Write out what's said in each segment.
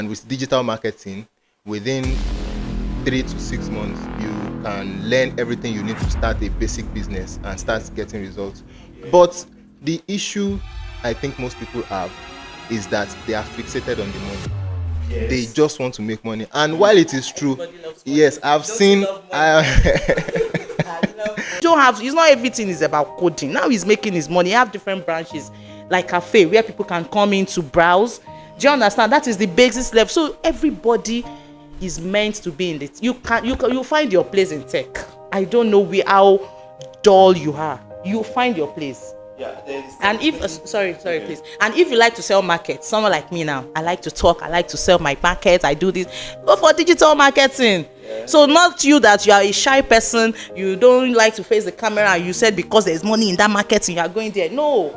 And with digital marketing, within 3 to 6 months, you can learn everything you need to start a basic business and start getting results. But the issue I think most people have is that they are fixated on the money. Yes. They just want to make money. And while it is true, yes, I've seen... Don't have, it's not everything is about coding. Now he's making his money. You have different branches like cafe where people can come in to browse. Do you understand? That is the basis level. So everybody is meant to be in it. You find your place in tech. I don't know how dull you are. You find your place. Yeah, and if please. And if you like to sell market, someone like me now, I like to talk, I like to sell my market, I do this. Go for digital marketing. Yeah. So not you that you are a shy person, you don't like to face the camera, and you said because there's money in that marketing, you are going there. No.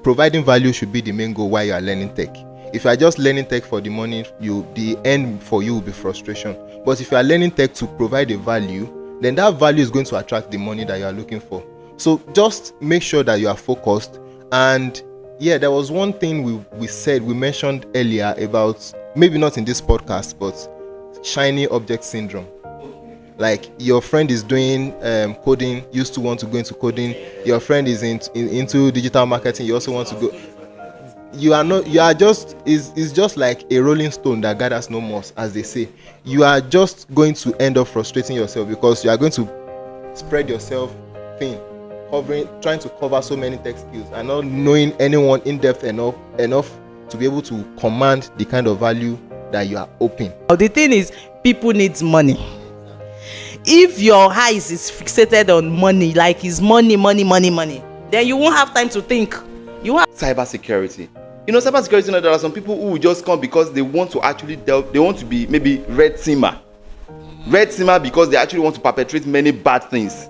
Providing value should be the main goal while you are learning tech. If you are just learning tech for the money, the end for you will be frustration. But if you are learning tech to provide a value, then that value is going to attract the money that you are looking for. So just make sure that you are focused. And yeah, there was one thing we mentioned earlier about, maybe not in this podcast, but shiny object syndrome. Like your friend is doing coding, used to want to go into coding. Your friend is into digital marketing, you also want to go. It's just like a rolling stone that gathers no moss, as they say. You are just going to end up frustrating yourself because you are going to spread yourself thin, trying to cover so many tech skills and not knowing anyone in depth enough to be able to command the kind of value that you are hoping. The thing is, people need money. If your eyes is fixated on money, like it's money, then you won't have time to think. You have cybersecurity. Cybersecurity, there are some people who will just come because they want to actually they want to be maybe red teamer because they actually want to perpetrate many bad things.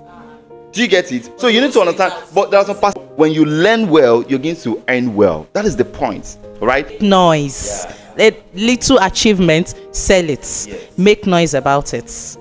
Do you get it? So you need to understand. But there are some parts when you learn well, you're going to earn well. That is the point, right? Noise. Yeah. Little achievement, sell it. Yes. Make noise about it.